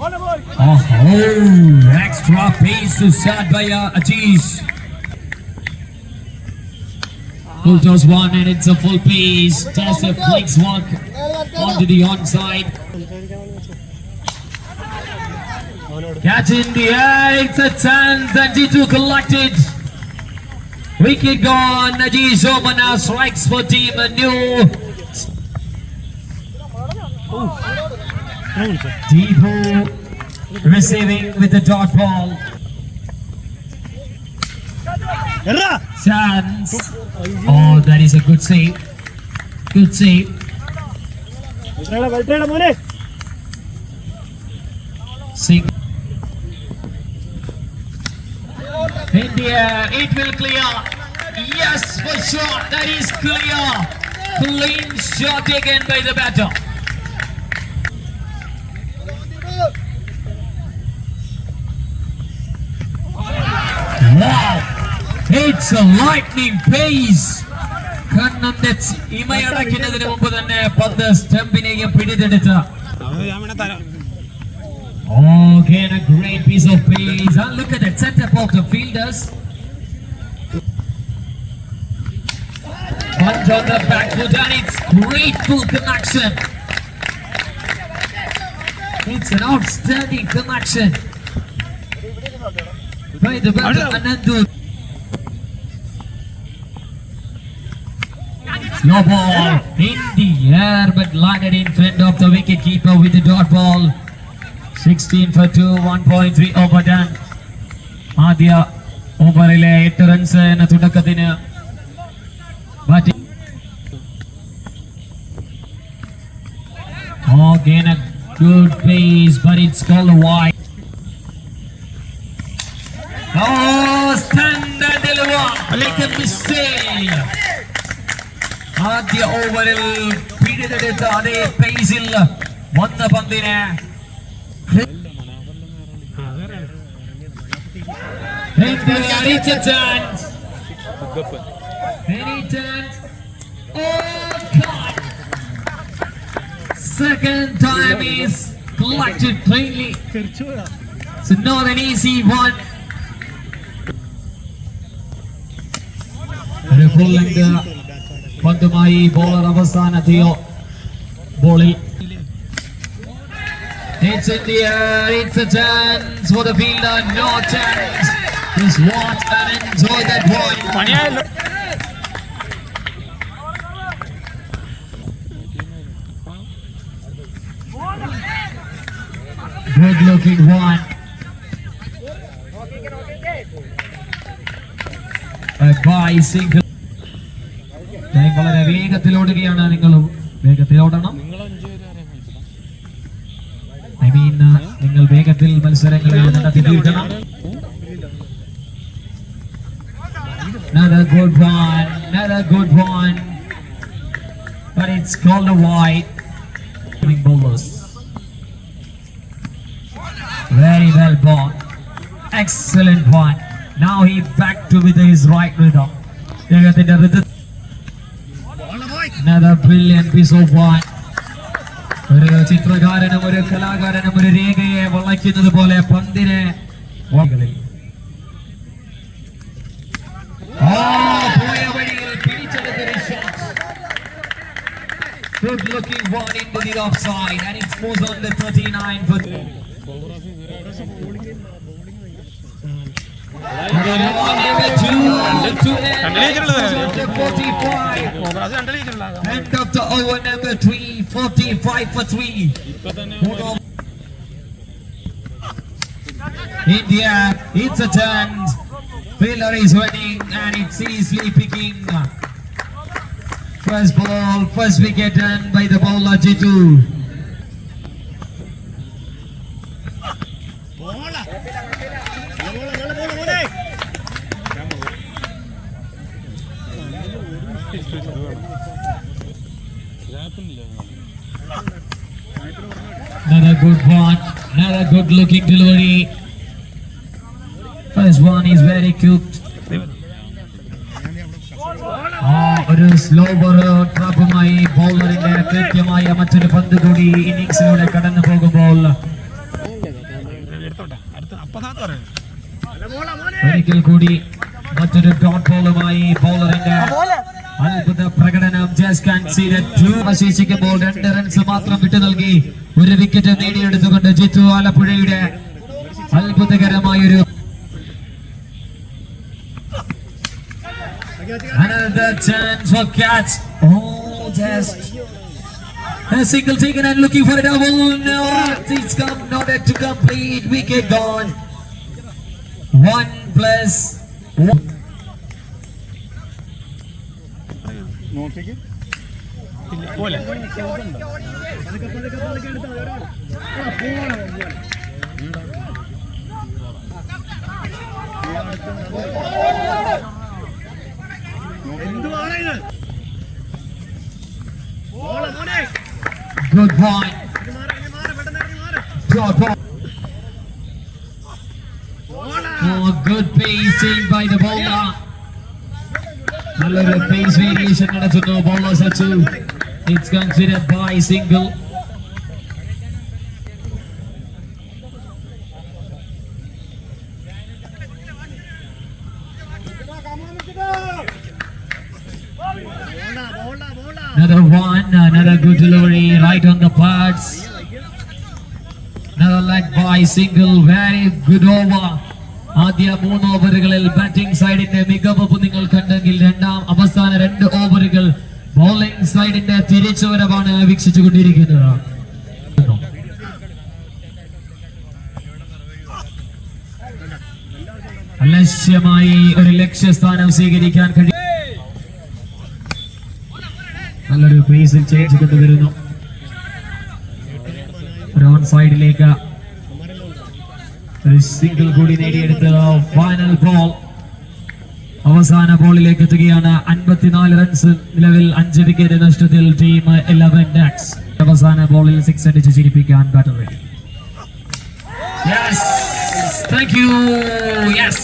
Oh, extra pace to start by AUZIZ. Full toss one and it's a full pace. Toss a flex walk onto the onside. Catch in the air, it's a chance and G2 collected. Wicket gone, AUZIZ Oman now strikes for team new. Deepu receiving with the dot ball. Chance. Oh, that is a good save. Good save. India, it will clear. Yes, for sure. That is clear. Clean shot taken by the batter. Wow. It's a lightning pace. ഇമയടക്കുന്നതിന് മുമ്പ് തന്നെ പന്ത് സ്റ്റംപിനെയും പിടിതെടുത്ത. Again a great piece of pace. And look at that setup of the fielders. Punch on the back foot and it's great full connection. It's an outstanding connection by the batter Anandu. Slow ball in the air but landed in front of the wicket keeper with the dot ball. 16 for 2, 1.3 over done. ആദ്യ ഓവറിലെ 8 runs എന്ന തുടക്കത്തിന് batting. Again a good pace but it's called a wide. Stand and deliver like a missile. ആദ്യ ഓവറിൽ പിടിതെടുത്ത അതേ പേസിൽ വന്ന പന്തിനെ it's a chance. Any chance? Oh God! Second time is collected cleanly. So not an easy one. Full length. പന്തുമായി bowler അവസാനത്തെയോ ബോളിൽ. It's in the air, it's a chance for the fielder, no chance. Just watch and enjoy that point. Good looking one. A by single. വളരെ വേഗത്തിലോടുകയാണ്. നിങ്ങളും വേഗത്തിലോടണം. നിങ്ങൾ വേഗത്തിൽ മത്സരങ്ങളെ നടത്തി തീർക്കണം. Another good one, but it's called a wide. Bowlers, very well ball, excellent one. Now he back to with his right rhythm. Another brilliant piece of one. ഒരു ചിത്രകാരനും ഒരു കലാകാരനും ഒരു രേഖയെ വളയ്ക്കുന്നത് പോലെ പന്തിനെ പോയ വഴിയിൽ പിടിച്ചെടുത്തൊരു shot. Good looking one into the offside and it moves on the 39 for end of the over number 3, 45 for 3. India, it's a chance. Fielder is running and it's easily picking. First ball, first wicket done by the bowler G2. Another good one, another good looking delivery. First one is very cute. ഒരു slow ട്രാപ്പുമായി ബൗളറിന്റെ കൃത്യമായ മറ്റൊരു പന്ത് കൂടി ഇന്നിംഗ്സിലൂടെ കടന്നു പോകുമ്പോൾ ഒരിക്കൽ കൂടി മറ്റൊരു ഡോട്ട് ബോളുമായി ബോളറിന്റെ അത്ഭുത പ്രകടനം. ജസ്റ്റ് കൺസീഡഡ് 2 അവശേഷിക്കുമ്പോൾ 2 റൺസ് മാത്രം വിട്ടു നൽകി ഒരു വിക്കറ്റ് നേടിയെടുത്തുകൊണ്ട് ജിത്തു ആലപ്പുഴയുടെ അത്ഭുതകരമായൊരു another chance for catch. Oh, just a single taken and looking for a double. No, it's come not to complete. Wicket gone. 1+1. Good point. Oh, good pace change by the bowler. Another pace variation നടത്തുന്നു bowler Sachu. It's considered by single. Another one, another good delivery right on the pads. Another leg by single, very good over. ആദ്യ 3 ഓവറുകളിൽ batting സൈഡിന്റെ മികവ് നിങ്ങൾ കണ്ടെങ്കിൽ അവസാന 2 ഓവറുകൾ bowling സൈഡിന്റെ തിരിച്ചുവരവാണ് വീക്ഷിച്ചുകൊണ്ടിരിക്കുന്നത്. അലക്ഷ്യമായി ഒരു ലക്ഷ്യസ്ഥാനം സ്വീകരിക്കാൻ കഴിയും. നല്ലൊരു പേസിൽ ചേഞ്ച് കൊണ്ടുവരുന്നു. ഓൺ സൈഡിലേക്ക് ഒരു സിംഗിൾ കൂടി നേടിയെടുത്ത് ഫൈനൽ ബോൾ. അവസാന ബോളിലേക്ക് എത്തുകയാണ്. 54 റൺസ് നിലവിൽ 5 വിക്കറ്റ് നഷ്ടത്തിൽ ടീം 11 ഡാക്സ്. അവസാന ബോളിൽ 6 അടിച്ച് ചിരിപ്പിക്കാൻ batter ready. Yes, thank you. Yes,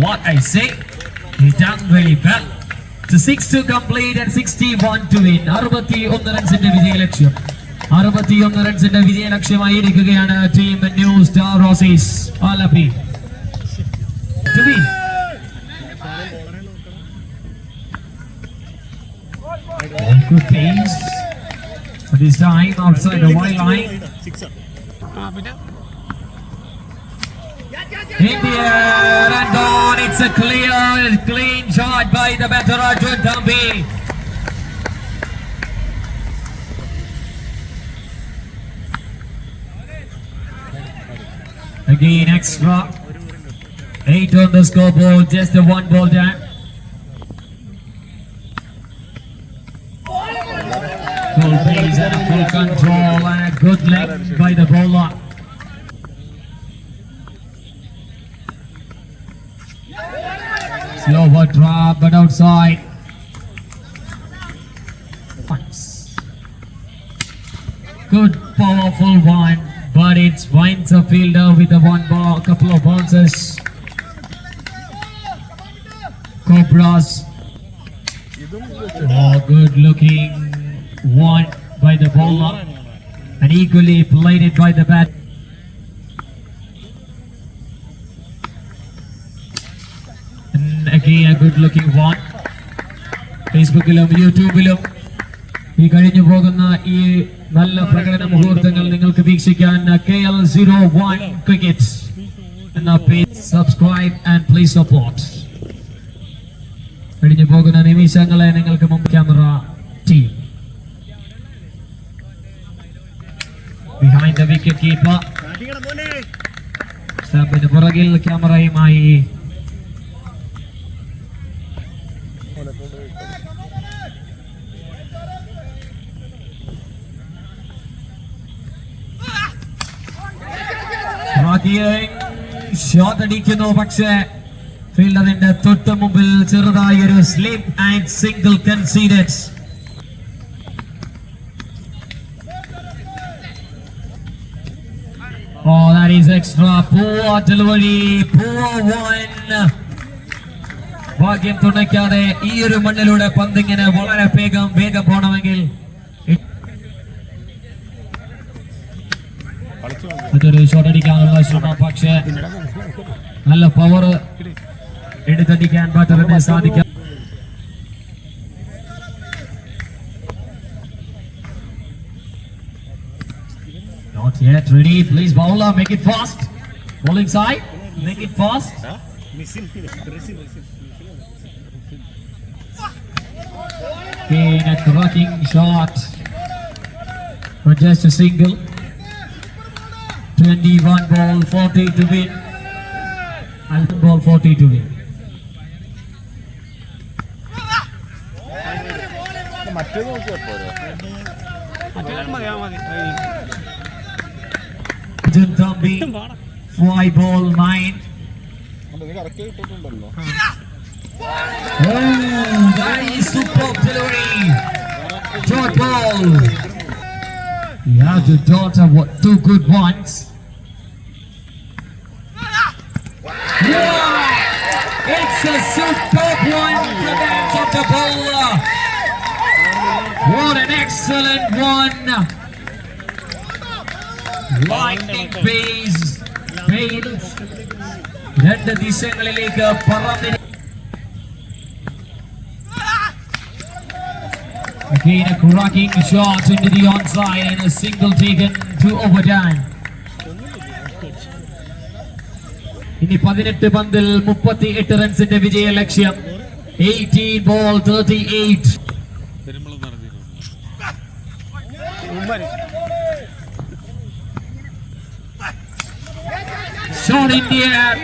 what I say, he done very well. The 6 to complete and 61 to win. 61 റൺസിന്റെ വിജയലക്ഷ്യം. 61 റൺസിന്റെ വിജയലക്ഷ്യമായിരിക്കുകയാണ് team new star AUZIZ Alleppey to win. Good pace. But this time outside the white line. India and on. It's a clean shot by the batter Arjun Thambi. Again extra. 8 on the scoreboard. Just a 1 ball down. Full pace and a full control and a good leg by the bowler. Slower drop but outside. Good powerful one, but it finds a fielder with a one ball, couple of bounces. Cobras. Oh, good looking one by the bowler and equally played it by the bat. Again a good looking one. ഫേസ്ബുക്കിലും യൂട്യൂബിലും ഈ കഴിഞ്ഞു പോകുന്ന ഈ നല്ല പ്രകടന മുഹൂർത്തങ്ങൾ നിങ്ങൾക്ക് വീക്ഷിക്കാൻ KL01 Cricket എന്ന പേജ് സബ്സ്ക്രൈബ് ആൻഡ് പ്ലീസ് സപ്പോർട്ട്. കഴിഞ്ഞു പോകുന്ന നിമിഷങ്ങളെ നിങ്ങൾക്ക് മുമ്പ് camera team behind the wicket keeper. സ്റ്റംപിന് പുറകിൽ ക്യാമറയുമായി ഷോട്ട് അടിക്കുന്നു. പക്ഷേ ഫീൽഡറിന്റെ തൊട്ട് മുമ്പിൽ ചെറുതായൊരു slip and single conceded. Oh, that is extra. Poor delivery. Poor one. ഭാഗ്യം തുണയ്ക്കാതെ ഈ ഒരു മണ്ണിലൂടെ പന്തിങ്ങനെ വളരെ വേഗം പോകണമെങ്കിൽ അതൊരു ഷോട്ട് അടിക്കാനുള്ള ശ്രമം, പക്ഷേ നല്ല power എടുത്തടിക്കാൻ ബാറ്ററിന് സാധിക്കാം. Not yet ready. Please bowler, make it fast. Bowling side, make it fast. In a cracking shot for just a single. 21 ball 40 to win. And ball 40 to win. Thambi 5 ball 9. Oh, that is superb delivery. Dot ball. Yeah, the dots are what, two good ones. Yeah, it's a superb one from the hands of the bowler. What an excellent one. Lightning pace. രണ്ട് ദിശകളിലേക്ക് പറന്ന്. Again a cracking shot into the onside and a single taken to overdone. ഇനി 18 പന്തിൽ 38 റൺസിന്റെ വിജയ ലക്ഷ്യം. 18 ball 38. Shot in the air.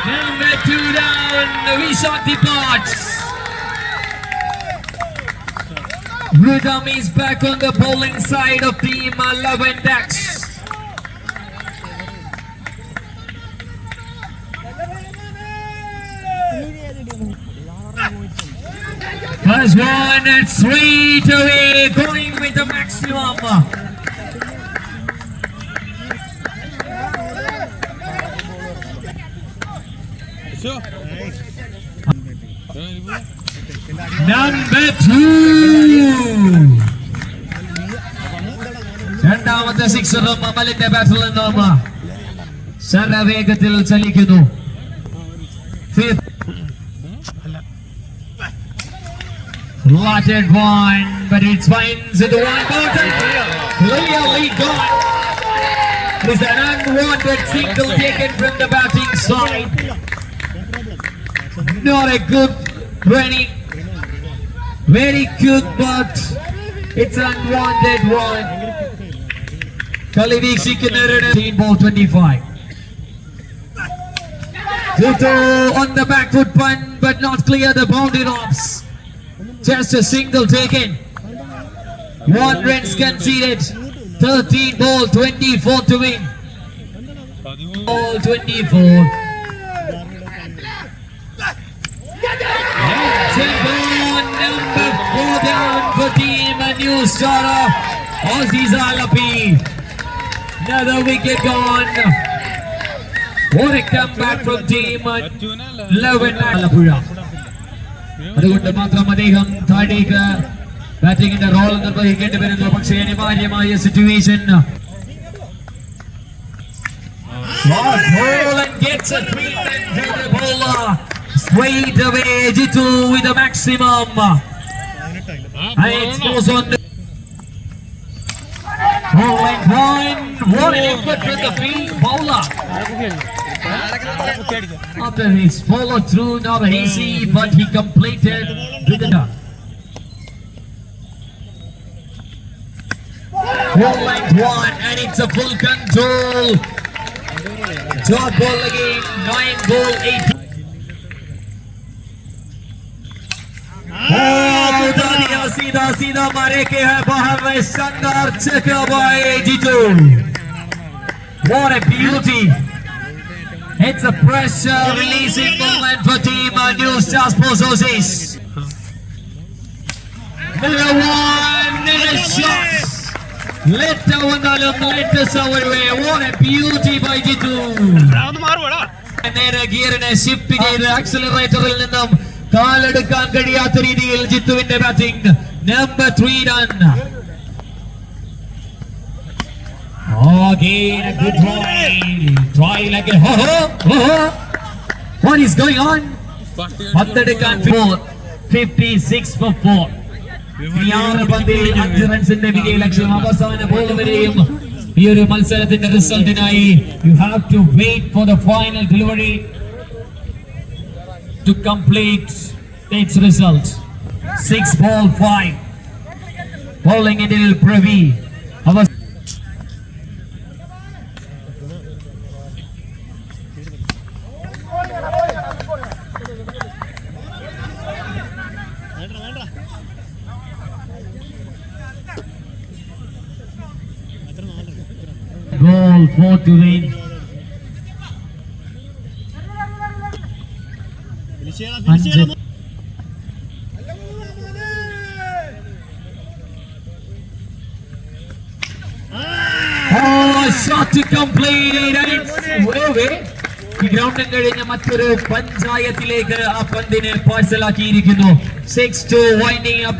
Number 2 down. We shot the pots. Rhythm is back on the bowling side of team 11 Dax. First one and straight away going with the maximum. Number 2. രണ്ടാമത്തെ സിക്സറും അമലിന്റെ ബാറ്റിൽ നിന്നും ശരവേഗത്തിൽ ചലിക്കുന്നു. Flattered one, but it finds into one bottom. Clearly gone. It's an unwanted single taken from the batting side. Not a good running. Very good, but it's an unwanted one. Kali Sikinaran 18 ball 25. Tutu on the back foot punt, but not clear the boundary ropes. Just a single taken. 1 runs conceded. 13 ball 24 to win. Ball 24. Number 4 down for team a new starter. AUZIZ. Another wicket gone. What a comeback from team 11. അതുകൊണ്ട് മാത്രം അദ്ദേഹം താഴേക്ക് ബാറ്റിംഗിന്റെ role നിർവഹിക്കേണ്ടി വരുന്നു. പക്ഷേ അനിവാര്യമായ situation. Straight away Jitu with the maximum. And it goes on. Rolling one. What an effort from the field bowler. After his follow through, not easy, but he completed with the rolling one, and it's a full control. Dot ball again, 9 ball 8. Udhaya सीधा मारे के है बाहर में शानदार छक्का by Jitu. What a beauty. It's a pressure releasing moment for team New Stars AUZIZ. Another one, another shot. Let us away. What a beauty by Jitu. നേരെ ഗിയറിനെ shift ചെയ്ത് ആക്സിലറേറ്ററിൽ നിന്നും കാലെടുക്കാൻ കഴിയാത്ത രീതിയിൽ ജിത്തുവിന്റെ batting. Number 3 run. Again a good try like a what is going on? 56 for 4. പന്തിൽ 5 റൺസിന്റെ വിജയ ലക്ഷ്യം. അവസാന ബോൾ വരെയും ഈ ഒരു മത്സരത്തിന്റെ റിസൾട്ടിനായി you have to wait for the final delivery to complete its result. 6 ball 5 bowling in Pravi. Goal 4 to win. Shot to complete it, and it's away. ഈ ഗ്രൗണ്ടിൽ കഴിഞ്ഞ മറ്റൊരു പഞ്ചായത്തിലേക്ക് ആ പന്തിനെ പാഴ്സലാക്കിയിരിക്കുന്നു. 6-2 winding up.